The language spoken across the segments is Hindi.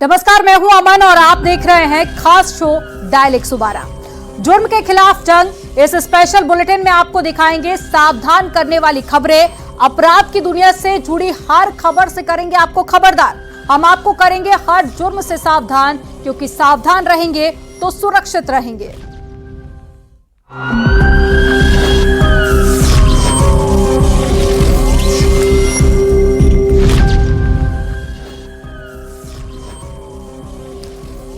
नमस्कार, मैं हूं अमन और आप देख रहे हैं खास शो डायल 112। जुर्म के खिलाफ जंग। इस स्पेशल बुलेटिन में आपको दिखाएंगे सावधान करने वाली खबरें। अपराध की दुनिया से जुड़ी हर खबर से करेंगे आपको खबरदार। हम आपको करेंगे हर जुर्म से सावधान, क्योंकि सावधान रहेंगे तो सुरक्षित रहेंगे।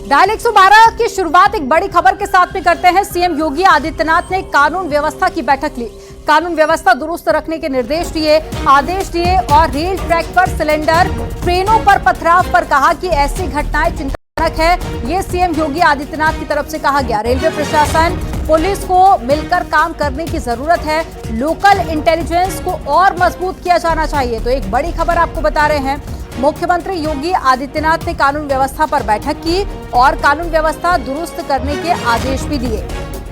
डायल 112 की शुरुआत एक बड़ी खबर के साथ में करते हैं। सीएम योगी आदित्यनाथ ने कानून व्यवस्था की बैठक ली। कानून व्यवस्था दुरुस्त रखने के निर्देश दिए, आदेश दिए और रेल ट्रैक पर सिलेंडर, ट्रेनों पर पथराव पर कहा कि ऐसी घटनाएं चिंताजनक है। ये सीएम योगी आदित्यनाथ की तरफ से कहा गया। रेलवे प्रशासन, पुलिस को मिलकर काम करने की जरूरत है। लोकल इंटेलिजेंस को और मजबूत किया जाना चाहिए। तो एक बड़ी खबर आपको बता रहे हैं। मुख्यमंत्री योगी आदित्यनाथ ने कानून व्यवस्था पर बैठक की और कानून व्यवस्था दुरुस्त करने के आदेश भी दिए।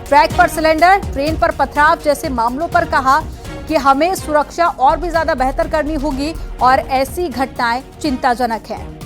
ट्रैक पर सिलेंडर, ट्रेन पर पथराव जैसे मामलों पर कहा कि हमें सुरक्षा और भी ज्यादा बेहतर करनी होगी और ऐसी घटनाएं चिंताजनक हैं।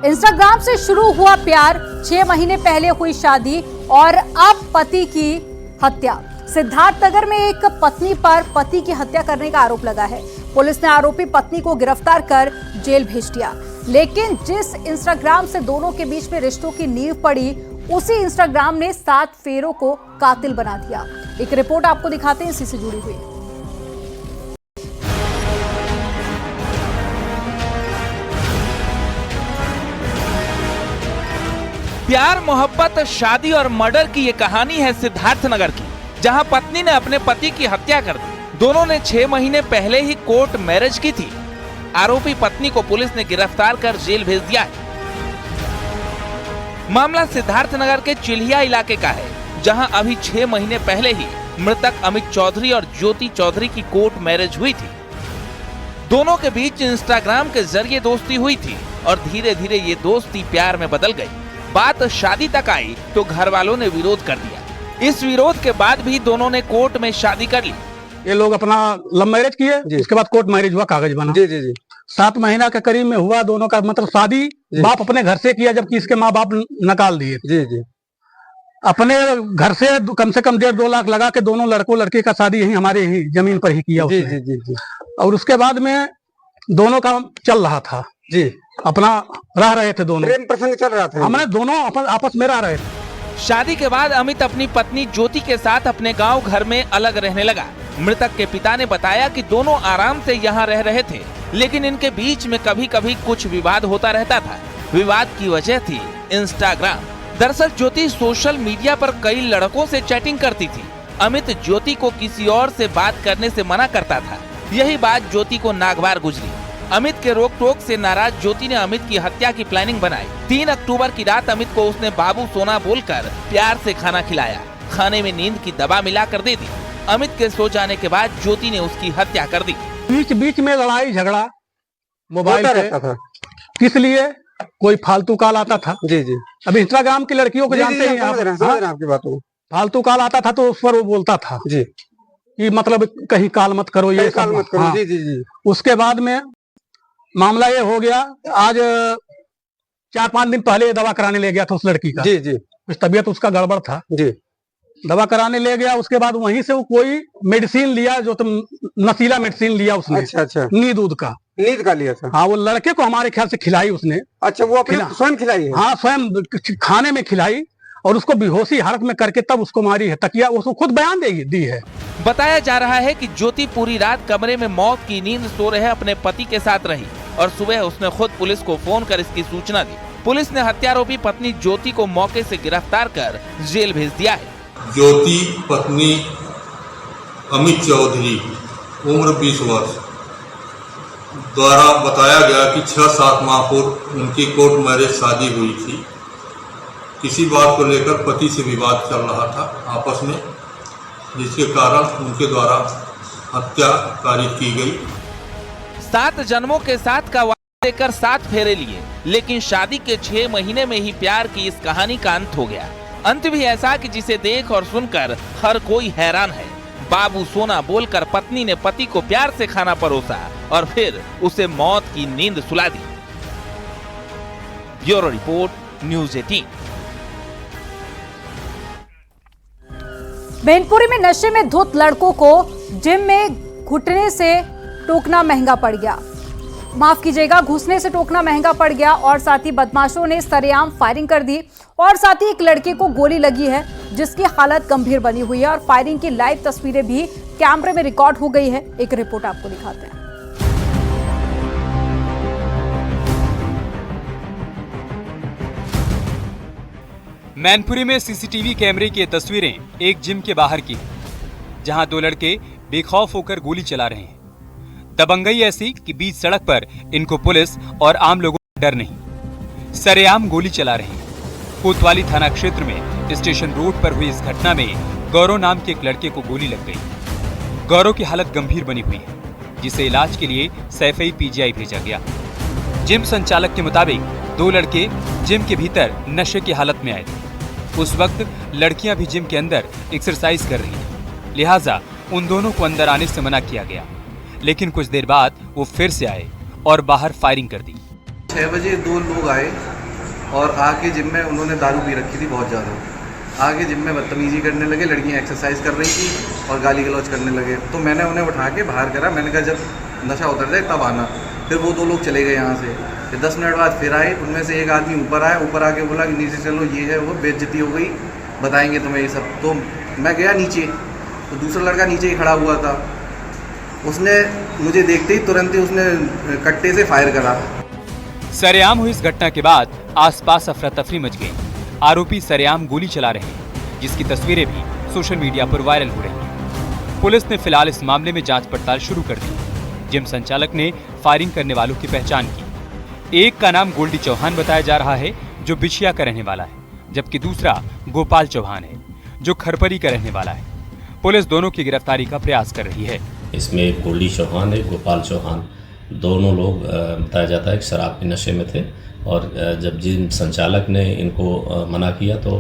इंस्टाग्राम से शुरू हुआ प्यार, 6 महीने पहले हुई शादी और अब पति की हत्या। सिद्धार्थनगर में एक पत्नी पर पति की हत्या करने का आरोप लगा है। पुलिस ने आरोपी पत्नी को गिरफ्तार कर जेल भेज दिया। लेकिन जिस इंस्टाग्राम से दोनों के बीच में रिश्तों की नींव पड़ी, उसी इंस्टाग्राम ने 7 फेरों को कातिल बना दिया। एक रिपोर्ट आपको दिखाते हैं इसी से जुड़ी हुई। प्यार, मोहब्बत, शादी और मर्डर की ये कहानी है सिद्धार्थनगर की, जहां पत्नी ने अपने पति की हत्या कर दी। दोनों ने 6 महीने पहले ही कोर्ट मैरिज की थी। आरोपी पत्नी को पुलिस ने गिरफ्तार कर जेल भेज दिया है। मामला सिद्धार्थनगर के चिल्हिया इलाके का है, जहां अभी 6 महीने पहले ही मृतक अमित चौधरी और ज्योति चौधरी की कोर्ट मैरिज हुई थी। दोनों के बीच इंस्टाग्राम के जरिए दोस्ती हुई थी और धीरे धीरे ये दोस्ती प्यार में बदल गई। बात शादी तक आई तो घर वालों ने विरोध कर दिया। इस विरोध के बाद भी दोनों ने कोर्ट में शादी कर ली। ये लोग अपना लव मैरिज किए, उसके बाद कोर्ट मैरिज हुआ, कागज बना। जी जी जी 7 महीना के करीब में हुआ दोनों का, मतलब शादी बाप अपने घर से किया, जबकि इसके माँ बाप निकाल दिए। जी जी अपने घर से कम 1.5-2 लाख लगा के दोनों लड़कों लड़की का शादी यही हमारे ही जमीन पर ही किया जी उसने। जी जी जी और उसके बाद में दोनों का चल रहा था, जी अपना रह रहे थे दोनों। प्रेम प्रसंग चल रहा था। हमने दोनों आपस में रह रहे थे। शादी के बाद अमित अपनी पत्नी ज्योति के साथ अपने गांव घर में अलग रहने लगा। मृतक के पिता ने बताया कि दोनों आराम से यहाँ रह रहे थे, लेकिन इनके बीच में कभी कभी कुछ विवाद होता रहता था। विवाद की वजह थी इंस्टाग्राम। दरअसल ज्योति सोशल मीडिया पर कई लड़कों से चैटिंग करती थी। अमित ज्योति को किसी और से बात करने से मना करता था। यही बात ज्योति को नागवार गुजरी। अमित के रोक टोक से नाराज ज्योति ने अमित की हत्या की प्लानिंग बनाई। 3 अक्टूबर की रात अमित को उसने बाबू सोना बोलकर प्यार से खाना खिलाया। खाने में नींद की दवा मिलाकर दे दी। अमित के सो जाने के बाद ज्योति ने उसकी हत्या कर दी। बीच बीच में लड़ाई झगड़ा मोबाइल होता पे रहता था। किस लिए? कोई फालतू कॉल आता था। जी जी अब इंस्टाग्राम की लड़कियों को जानते हैं आप, समझ रहे हैं आपकी बातों। फालतू कॉल आता था तो उस पर वो बोलता था जी कि मतलब कहीं कॉल मत करो, ये कॉल सब मत करो। हाँ। जी जी जी उसके बाद में मामला ये हो गया। आज 4-5 दिन पहले ये दवा कराने ले गया था उस लड़की का। जी जी कुछ तबीयत उसका गड़बड़ था, जी दवा कराने ले गया। उसके बाद वहीं से वो कोई मेडिसिन लिया, जो तुम नशीला मेडिसिन लिया उसने। अच्छा अच्छा नींद दूध का। नींद का लिया था। हाँ, वो लड़के को हमारे ख्याल से खिलाई उसने। अच्छा, वो अपने स्वयं खिलाई है। हाँ, स्वयं खाने में खिलाई और उसको बेहोशी हालत में करके तब उसको मारी है। तकिया उसको खुद बयान दी है। बताया जा रहा है कि ज्योति पूरी रात कमरे में मौत की नींद सो रहे अपने पति के साथ रही और सुबह उसने खुद पुलिस को फोन कर इसकी सूचना दी। पुलिस ने हत्यारोपी पत्नी ज्योति को मौके से गिरफ्तार कर जेल भेज दिया है। ज्योति पत्नी अमित चौधरी, उम्र 20 वर्ष, द्वारा बताया गया कि 6-7 माह पूर्व उनकी कोर्ट मैरिज शादी हुई थी। किसी बात को लेकर पति से विवाद चल रहा था आपस में, जिसके कारण उनके द्वारा हत्या कारित की गई। 7 जन्मों के साथ का वादा देकर 7 फेरे लिए, लेकिन शादी के 6 महीने में ही प्यार की इस कहानी का अंत हो गया। अंत भी ऐसा कि जिसे देख और सुनकर हर कोई हैरान है। बाबू सोना बोलकर पत्नी ने पति को प्यार से खाना परोसा और फिर उसे मौत की नींद सुला दी। Bureau report, news 18। मैनपुरी में नशे में धुत लड़कों को जिम में घुटने से टोकना महंगा पड़ गया। माफ कीजिएगा, घुसने से टोकना महंगा पड़ गया और साथ ही बदमाशों ने सरेआम फायरिंग कर दी और साथ ही एक लड़के को गोली लगी है जिसकी हालत गंभीर बनी हुई है और फायरिंग की लाइव तस्वीरें भी कैमरे में रिकॉर्ड हो गई है। एक रिपोर्ट आपको दिखाते हैं। मैनपुरी में सीसीटीवी कैमरे की तस्वीरें एक जिम के बाहर की, जहां दो लड़के बेखौफ होकर गोली चला रहे हैं। दबंगई ऐसी कि बीच सड़क पर इनको पुलिस और आम लोगों का डर नहीं, सरेआम गोली चला रहे हैं। कोतवाली थाना क्षेत्र में स्टेशन रोड पर हुई इस घटना में गौरव नाम के एक लड़के को गोली लग गई। गौरव की हालत गंभीर बनी हुई है, जिसे इलाज के लिए सैफई पीजीआई भेजा गया। जिम संचालक के मुताबिक दो लड़के जिम के भीतर नशे की हालत में आए थे। उस वक्त लड़कियां भी जिम के अंदर एक्सरसाइज कर रही थी, लिहाजा उन दोनों को अंदर आने से मना किया गया। लेकिन कुछ देर बाद वो फिर से आए और बाहर फायरिंग कर दी। 6 बजे दो लोग आए और आके जिम में उन्होंने दारू पी रखी थी बहुत ज़्यादा। आगे जिम में बदतमीजी करने लगे, लड़कियां एक्सरसाइज कर रही थी और गाली गलौज करने लगे। तो मैंने उन्हें उठा के बाहर करा, मैंने कहा जब नशा उतर जाए तब आना। फिर वो दो लोग चले गए यहाँ से। फिर 10 मिनट बाद फिर आए, उनमें से एक आदमी ऊपर आया, ऊपर आके बोला कि नीचे चलो, ये है वो, बेइज्जती हो गई, बताएंगे तुम्हें ये सब। तो मैं गया नीचे, तो दूसरा लड़का नीचे ही खड़ा हुआ था। उसने मुझे देखते ही तुरंत ही उसने कट्टे से फायर करा। सरेआम हुई इस घटना के बाद आसपास अफरा तफरी मच गई। आरोपी सरेआम गोली चला रहे हैं, जिसकी तस्वीरें भी सोशल मीडिया पर वायरल हो रही हैं। पुलिस ने फिलहाल इस मामले में जांच पड़ताल शुरू कर दी। जिम संचालक ने फायरिंग करने वालों की पहचान की। एक का नाम गोल्डी चौहान बताया जा रहा है, जो बिछिया का रहने वाला है, जबकि दूसरा गोपाल चौहान है, जो खरपरी का रहने वाला है। पुलिस दोनों की गिरफ्तारी का प्रयास कर रही है। इसमें एक गोल्डी चौहान है, गोपाल चौहान, दोनों लोग बताया जाता है कि शराब के नशे में थे और जब जिम संचालक ने इनको मना किया तो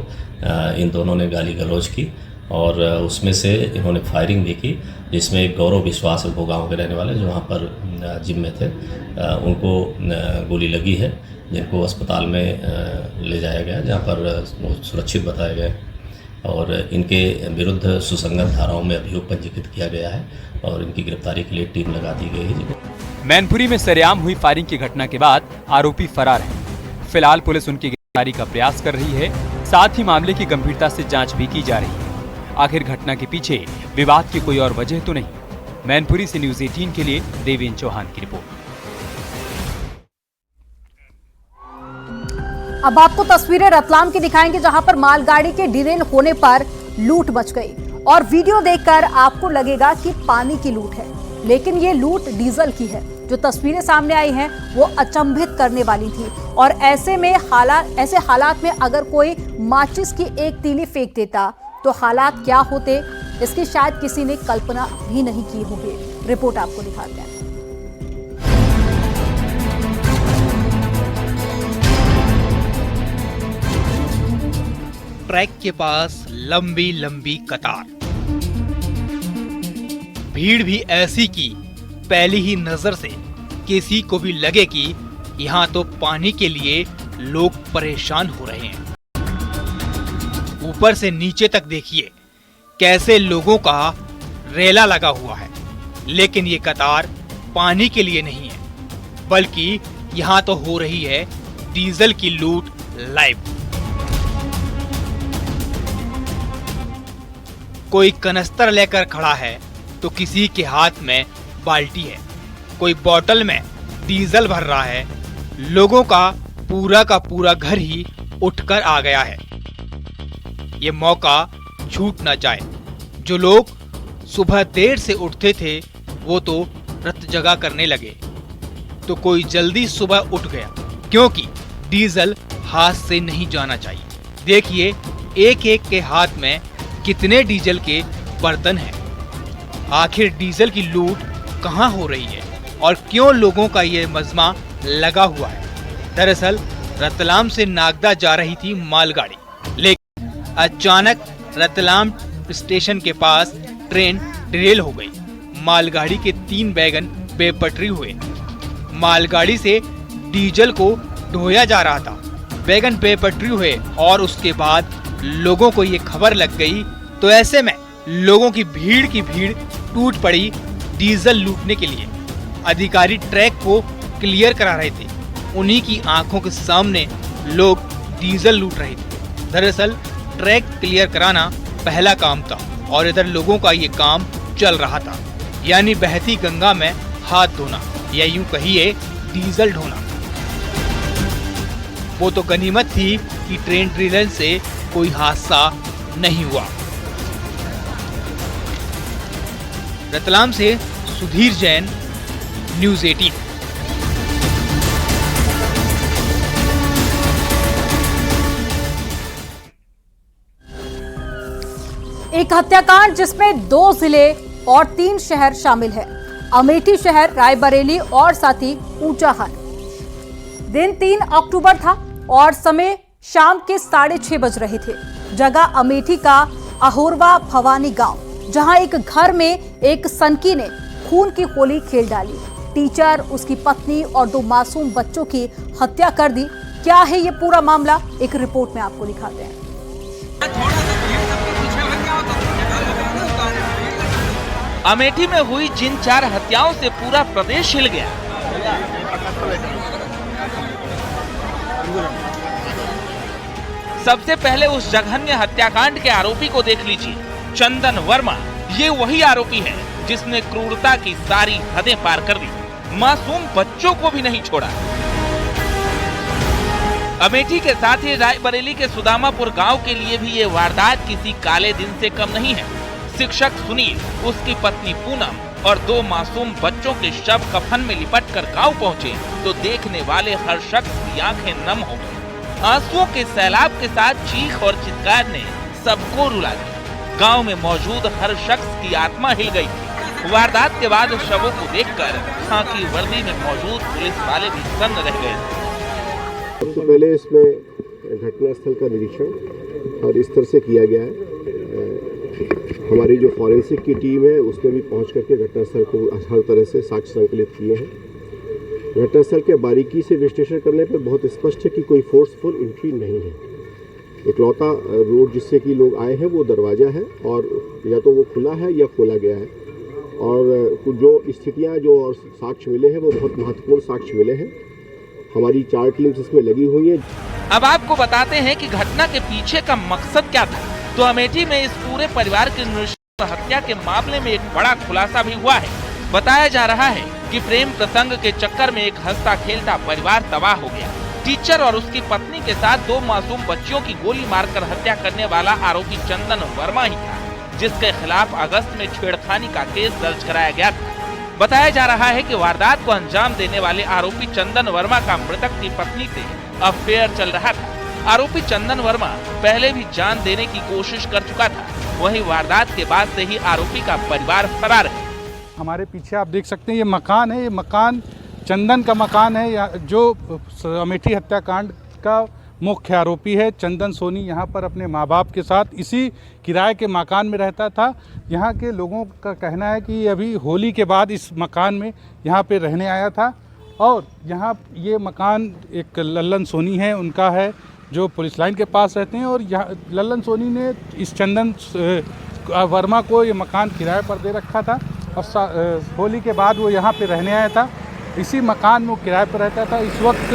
इन दोनों ने गाली गलौज की और उसमें से इन्होंने फायरिंग भी की, जिसमें एक गौरव विश्वास वो गांव के रहने वाले जो वहाँ पर जिम में थे, उनको गोली लगी है, जिनको अस्पताल में ले जाया गया, जहाँ पर सुरक्षित बताया गया और इनके विरुद्ध सुसंगत धाराओं में अभियोग पंजीकृत किया गया है और इनकी गिरफ्तारी के लिए टीम लगा दी गई है। मैनपुरी में सरेआम हुई फायरिंग की घटना के बाद आरोपी फरार है। फिलहाल पुलिस उनकी गिरफ्तारी का प्रयास कर रही है, साथ ही मामले की गंभीरता से जांच भी की जा रही है। आखिर घटना के पीछे विवाद की कोई और वजह तो नहीं। मैनपुरी से न्यूज़ 18 के लिए देवेंद्र चौहान की रिपोर्ट। अब आपको तस्वीरें रतलाम की दिखाएंगे, जहां पर मालगाड़ी के डिरेल होने पर लूट मच गई और वीडियो देखकर आपको लगेगा कि पानी की लूट है, लेकिन ये लूट डीजल की है। जो तस्वीरें सामने आई हैं वो अचंभित करने वाली थी और ऐसे हालात में अगर कोई माचिस की एक तीली फेंक देता तो हालात क्या होते, इसकी शायद किसी ने कल्पना भी नहीं की होगी। रिपोर्ट आपको दिखाते हैं। ट्रैक के पास लंबी लंबी कतार, भीड़ भी ऐसी कि पहली ही नजर से किसी को भी लगे कि यहाँ तो पानी के लिए लोग परेशान हो रहे हैं। ऊपर से नीचे तक देखिए कैसे लोगों का रेला लगा हुआ है, लेकिन ये कतार पानी के लिए नहीं है, बल्कि यहाँ तो हो रही है डीजल की लूट लाइव। कोई कनस्तर लेकर खड़ा है तो किसी के हाथ में बाल्टी है, कोई बोतल में डीजल भर रहा है। लोगों का पूरा घर ही उठकर आ गया है। ये मौका छूट ना जाए। जो लोग सुबह देर से उठते थे वो तो रत जगा करने लगे, तो कोई जल्दी सुबह उठ गया, क्योंकि डीजल हाथ से नहीं जाना चाहिए। देखिए एक एक के हाथ में कितने डीजल के बर्तन हैं। आखिर डीजल की लूट कहां हो रही है और क्यों लोगों का ये मजमा लगा हुआ है? दरअसल रतलाम से नागदा जा रही थी मालगाड़ी, लेकिन अचानक रतलाम स्टेशन के पास ट्रेन डिरेल हो गई। मालगाड़ी के 3 वैगन बेपटरी हुए। मालगाड़ी से डीजल को ढोया जा रहा था। वैगन बेपटरी हुए और उसके बाद लोगों को ये खबर लग गई, तो ऐसे में लोगों की भीड़ टूट पड़ी डीजल लूटने के लिए। अधिकारी ट्रैक को क्लियर करा रहे थे, उन्हीं की आंखों के सामने लोग डीजल लूट रहे थे। दरअसल ट्रैक क्लियर कराना पहला काम था और इधर लोगों का ये काम चल रहा था, यानी बहती गंगा में हाथ धोना या यूं कहिए डीजल ढोना। वो तो गनीमत थी कि ट्रेन डिरेल से कोई हादसा नहीं हुआ। रतलाम से सुधीर जैन, न्यूज़ 18। एक हत्याकांड जिसमें 2 जिले और 3 शहर शामिल है। अमेठी शहर, रायबरेली और साथ ही ऊंचाहार। दिन 3 अक्टूबर था और समय शाम के 6:30 बज रहे थे। जगह अमेठी का अहोरवा भवानी गांव, जहां एक घर में एक सनकी ने खून की होली खेल डाली। टीचर, उसकी पत्नी और 2 मासूम बच्चों की हत्या कर दी। क्या है ये पूरा मामला, एक रिपोर्ट में आपको दिखाते हैं। अमेठी में हुई जिन 4 हत्याओं से पूरा प्रदेश हिल गया। सबसे पहले उस जघन्य हत्याकांड के आरोपी को देख लीजिए, चंदन वर्मा। ये वही आरोपी है जिसने क्रूरता की सारी हदें पार कर दी, मासूम बच्चों को भी नहीं छोड़ा। अमेठी के साथ ही रायबरेली के सुदामापुर गांव के लिए भी ये वारदात किसी काले दिन से कम नहीं है। शिक्षक सुनील, उसकी पत्नी पूनम और 2 मासूम बच्चों के शव कफन में लिपटकर गांव पहुंचे तो देखने वाले हर शख्स की आंखें नम हो गई। आंसुओं के सैलाब के साथ चीख और चित्कार ने सबको रुला दिया। गांव में मौजूद हर शख्स की आत्मा हिल गई थी। वारदात के बाद शवों को देखकर खाकी वर्दी में मौजूद पुलिस वाले भी सन्न रह गए। सबसे पहले इसमें घटनास्थल का निरीक्षण और इस तरह से किया गया है। हमारी जो फॉरेंसिक की टीम है उसने भी पहुंच करके घटनास्थल को हर तरह से साक्ष्य संकलित किए हैं। घटनास्थल के बारीकी से विश्लेषण करने पर बहुत स्पष्ट है कि कोई फोर्सफुल एंट्री नहीं है। इकलौता रोड जिससे कि लोग आए हैं वो दरवाज़ा है और या तो वो खुला है या खोला गया है। और जो स्थितियां जो और साक्ष्य मिले हैं वो बहुत महत्वपूर्ण साक्ष्य मिले हैं। हमारी 4 टीम्स इसमें लगी हुई हैं। अब आपको बताते हैं कि घटना के पीछे का मकसद क्या था। तो अमेठी में इस पूरे परिवार की नृशंस हत्या के मामले में एक बड़ा खुलासा भी हुआ है। बताया जा रहा है कि प्रेम प्रसंग के चक्कर में एक हंसता खेलता परिवार तबाह हो गया। टीचर और उसकी पत्नी के साथ 2 मासूम बच्चियों की गोली मारकर हत्या करने वाला आरोपी चंदन वर्मा ही था, जिसके खिलाफ अगस्त में छेड़खानी का केस दर्ज कराया गया था। बताया जा रहा है कि वारदात को अंजाम देने वाले आरोपी चंदन वर्मा का मृतक की पत्नी से अफेयर चल रहा था। आरोपी चंदन वर्मा पहले भी जान देने की कोशिश कर चुका था। वहीं वारदात के बाद से ही आरोपी का परिवार फरार है। हमारे पीछे आप देख सकते हैं ये मकान है। ये मकान चंदन का मकान है, जो अमेठी हत्याकांड का मुख्य आरोपी है। चंदन सोनी यहाँ पर अपने माँ बाप के साथ इसी किराए के मकान में रहता था। यहाँ के लोगों का कहना है कि अभी होली के बाद इस मकान में यहाँ पे रहने आया था। और यहाँ ये मकान एक लल्लन सोनी है, उनका है, जो पुलिस लाइन के पास रहते हैं। और यहाँ लल्लन सोनी ने इस चंदन वर्मा को ये मकान किराए पर दे रखा था और होली के बाद वो यहाँ पे रहने आया था। इसी मकान में वो किराए पर रहता था। इस वक्त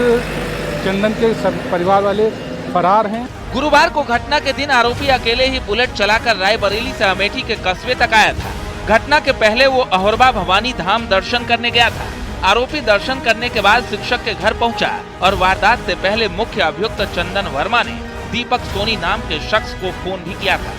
चंदन के सब परिवार वाले फरार हैं। गुरुवार को घटना के दिन आरोपी अकेले ही बुलेट चलाकर रायबरेली से अमेठी के कस्बे तक आया था। घटना के पहले वो अहोरवा भवानी धाम दर्शन करने गया था। आरोपी दर्शन करने के बाद शिक्षक के घर पहुंचा और वारदात से पहले मुख्य अभियुक्त चंदन वर्मा ने दीपक सोनी नाम के शख्स को फोन भी किया था।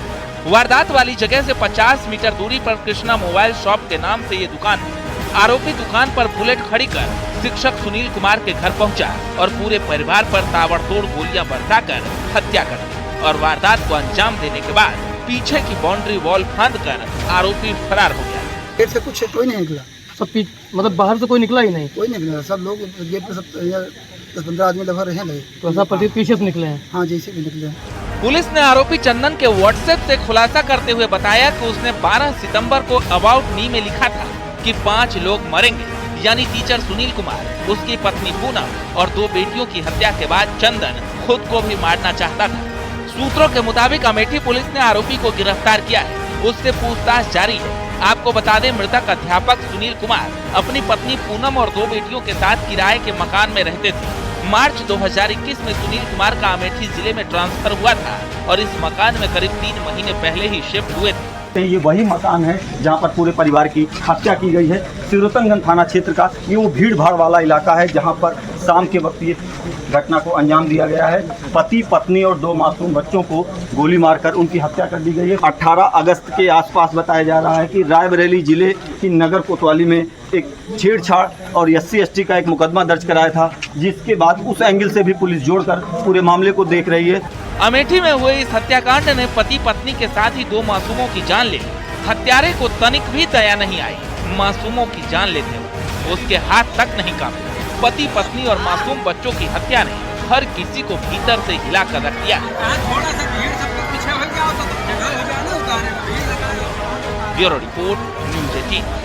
वारदात वाली जगह से 50 मीटर दूरी पर कृष्णा मोबाइल शॉप के नाम से ये दुकान है। आरोपी दुकान पर बुलेट खड़ी कर शिक्षक सुनील कुमार के घर पहुंचा और पूरे परिवार पर ताबड़तोड़ गोलियां बरसाकर हत्या कर दी और वारदात को अंजाम देने के बाद पीछे की बाउंड्री वॉल फांदकर आरोपी फरार हो गया। गेट से कुछ कोई नहीं निकला, सब मतलब बाहर से कोई निकला ही नहीं, कोई नहीं निकला। सब लोग गेट पे सब 10-15 आदमी लगभग रहे लगे। तो सब पीछे से निकले हैं? हाँ, जैसे भी निकले हैं। पुलिस ने आरोपी चंदन के व्हाट्सएप से खुलासा करते हुए बताया कि उसने 12 सितंबर को अबाउट मी में लिखा था कि 5 लोग मरेंगे, यानी टीचर सुनील कुमार, उसकी पत्नी पूनम और 2 बेटियों की हत्या के बाद चंदन खुद को भी मारना चाहता था। सूत्रों के मुताबिक अमेठी पुलिस ने आरोपी को गिरफ्तार किया है, उससे पूछताछ जारी है। आपको बता दें, मृतक अध्यापक सुनील कुमार अपनी पत्नी पूनम और 2 बेटियों के साथ किराए के मकान में रहते थे। मार्च 2021 में सुनील कुमार का अमेठी जिले में ट्रांसफर हुआ था और इस मकान में करीब 3 महीने पहले ही शिफ्ट हुए थे। ये वही मकान है जहां पर पूरे परिवार की हत्या की गई है। सिरोतनगंज थाना क्षेत्र का ये वो भीड़ भाड़ वाला इलाका है जहां पर शाम के वक्त ये घटना को अंजाम दिया गया है। पति पत्नी और 2 मासूम बच्चों को गोली मारकर उनकी हत्या कर दी गई है। 18 अगस्त के आसपास बताया जा रहा है कि रायबरेली जिले की नगर कोतवाली में एक छेड़छाड़ और SC/ST का एक मुकदमा दर्ज कराया था, जिसके बाद उस एंगल से भी पुलिस जोड़कर पूरे मामले को देख रही है। अमेठी में हुए इस हत्याकांड ने पति पत्नी के साथ ही 2 मासूमों की जान ले ली। हत्यारे को तनिक भी दया नहीं आई, मासूमों की जान लेते हुए उसके हाथ तक नहीं कांपे। पति पत्नी और मासूम बच्चों की हत्या ने हर किसी को भीतर से हिला कर रख दिया। Bureau report, news 18।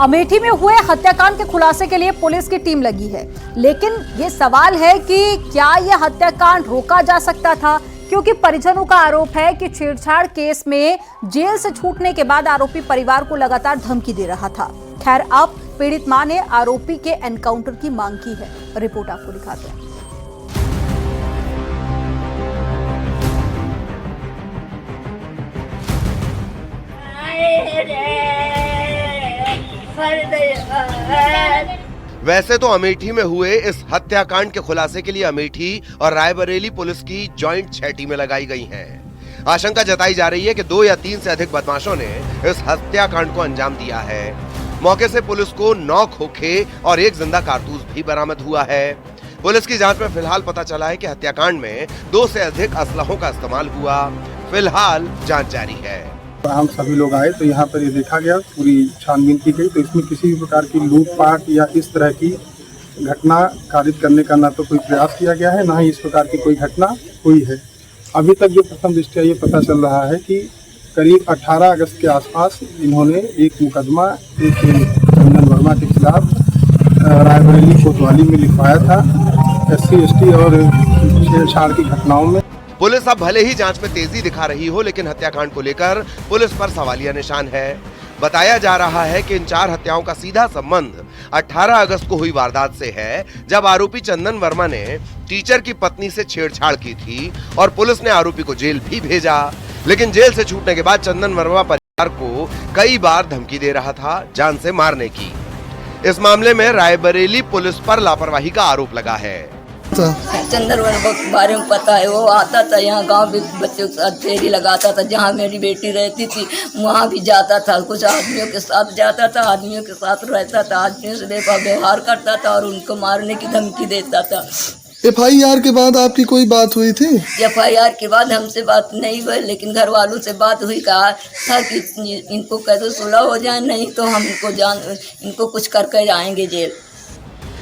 अमेठी में हुए हत्याकांड के खुलासे के लिए पुलिस की टीम लगी है, लेकिन ये सवाल है कि क्या यह हत्याकांड रोका जा सकता था, क्योंकि परिजनों का आरोप है कि छेड़छाड़ केस में जेल से छूटने के बाद आरोपी परिवार को लगातार धमकी दे रहा था। खैर, अब पीड़ित मां ने आरोपी के एनकाउंटर की मांग की है। रिपोर्ट आपको दिखाते हैं। वैसे तो अमेठी में हुए इस हत्याकांड के खुलासे के लिए अमेठी और रायबरेली पुलिस की जॉइंट 6 टीमें लगाई गई हैं। आशंका जताई जा रही है कि 2 या 3 से अधिक बदमाशों ने इस हत्याकांड को अंजाम दिया है। मौके से पुलिस को 9 खोखे और 1 जिंदा कारतूस भी बरामद हुआ है। पुलिस की जांच में फिलहाल पता चला है कि हत्याकांड में 2 से अधिक असलहों का इस्तेमाल हुआ। फिलहाल जांच जारी है। हम सभी लोग आए तो यहाँ पर ये देखा गया, पूरी छानबीन की गई, तो इसमें किसी भी प्रकार की लूटपाट या इस तरह की घटना कारित करने का ना तो कोई प्रयास किया गया है, ना ही इस प्रकार की कोई घटना हुई है। अभी तक जो प्रथम दृष्टया ये पता चल रहा है कि करीब 18 अगस्त के आसपास इन्होंने एक मुकदमा एक चंदन वर्मा के खिलाफ रायबरेली कोतवाली में लिखवाया था, SC/ST और छेड़छाड़ की घटनाओं में। पुलिस अब भले ही जांच में तेजी दिखा रही हो, लेकिन हत्याकांड को लेकर पुलिस पर सवालिया निशान है। बताया जा रहा है कि इन 4 हत्याओं का सीधा संबंध 18 अगस्त को हुई वारदात से है, जब आरोपी चंदन वर्मा ने टीचर की पत्नी से छेड़छाड़ की थी और पुलिस ने आरोपी को जेल भी भेजा। लेकिन जेल से छूटने के बाद चंदन वर्मा परिवार को कई बार धमकी दे रहा था जान से मारने की। इस मामले में रायबरेली पुलिस पर लापरवाही का आरोप लगा है। चंदन वर्मा के बारे में पता है, वो आता था यहाँ गांव में बच्चों के साथ फेरी लगाता था, जहाँ मेरी बेटी रहती थी वहाँ भी जाता था, कुछ आदमियों के साथ जाता था, आदमियों के साथ रहता था, आदमियों से देखा व्यवहार करता था और उनको मारने की धमकी देता था। FIR के बाद आपकी कोई बात हुई थी? FIR के बाद हमसे बात नहीं हुई, लेकिन घर वालों से बात हुई, कहा था कि इनको कैसे सुलह हो जाए, नहीं तो हम इनको कुछ करके जाएंगे जेल।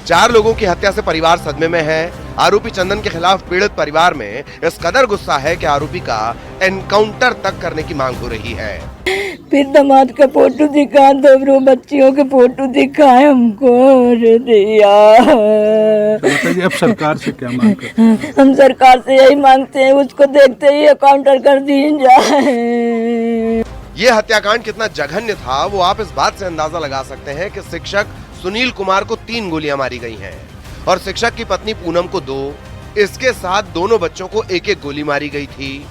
4 लोगों की हत्या से परिवार सदमे में है। आरोपी चंदन के खिलाफ पीड़ित परिवार में इस कदर गुस्सा है कि आरोपी का एनकाउंटर तक करने की मांग हो रही है। फिर दामाद का फोटो दिखा, 2 बच्चियों के फोटो दिखाए हमको दिया। अब सरकार से क्या मांग करते हैं? हम सरकार से यही मांगते हैं, उसको देखते ही एनकाउंटर कर दी जाए। ये हत्याकांड कितना जघन्य था वो आप इस बात से अंदाजा लगा सकते हैं कि शिक्षक सुनील कुमार को 3 गोलियां मारी गई हैं और शिक्षक की पत्नी पूनम को 2, इसके साथ दोनों बच्चों को 1-1 गोली मारी गई थी।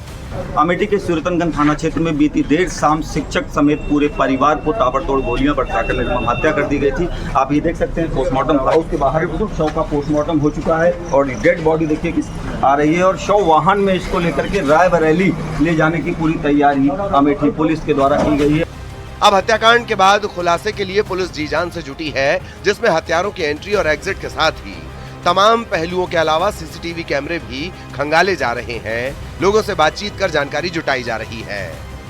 अमेठी के सिरोतनगंज थाना क्षेत्र में बीती देर शाम शिक्षक समेत पूरे परिवार को ताबड़तोड़ गोलियां बरसाकर निर्मम हत्या कर दी गई थी। आप ये देख सकते हैं पोस्टमार्टम हाउस के बाहर शव का पोस्टमार्टम हो चुका है और डेड बॉडी देखिए किस आ रही है और शव वाहन में इसको लेकर के रायबरेली ले जाने की पूरी तैयारी अमेठी पुलिस के द्वारा की गई है। अब हत्याकांड के बाद खुलासे के लिए पुलिस जी जान से जुटी है, जिसमें हत्यारों की एंट्री और एग्जिट के साथ ही तमाम पहलुओं के अलावा CCTV कैमरे भी खंगाले जा रहे हैं। लोगों से बातचीत कर जानकारी जुटाई जा रही है।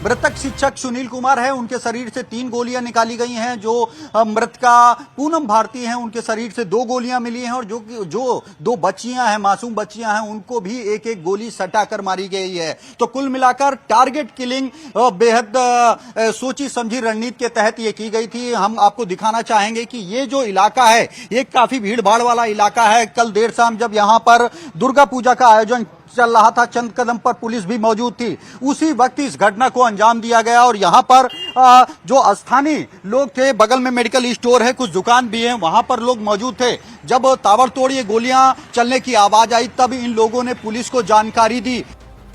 मृतक शिक्षक सुनील कुमार है, उनके शरीर से 3 गोलियां निकाली गई हैं। जो मृतका पूनम भारती हैं, उनके शरीर से 2 गोलियां मिली हैं और जो 2 बच्चियां हैं, मासूम बच्चियां हैं, उनको भी एक गोली सटाकर मारी गई है। तो कुल मिलाकर टारगेट किलिंग बेहद सोची समझी रणनीति के तहत ये की गई थी। हम आपको दिखाना चाहेंगे कि ये जो इलाका है ये काफी भीड़ भाड़ वाला इलाका है। कल देर शाम जब यहाँ पर दुर्गा पूजा का आयोजन चल रहा था, चंद कदम पर पुलिस भी मौजूद थी, उसी वक्त इस घटना को अंजाम दिया गया। और यहाँ पर जो स्थानीय लोग थे, बगल में मेडिकल स्टोर है, कुछ दुकान भी है, वहां पर लोग मौजूद थे। जब ताबड़तोड़ ये गोलियां चलने की आवाज आई तब इन लोगों ने पुलिस को जानकारी दी।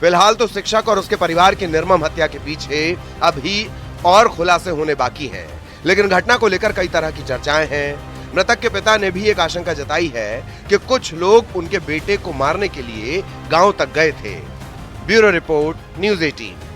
फिलहाल तो शिक्षक और उसके परिवार की निर्मम हत्या के पीछे अभी और खुलासे होने बाकी हैं, लेकिन घटना को लेकर कई तरह की चर्चाएं हैं। मृतक के पिता ने भी एक आशंका जताई है कि कुछ लोग उनके बेटे को मारने के लिए गांव तक गए थे। Bureau report, news 18।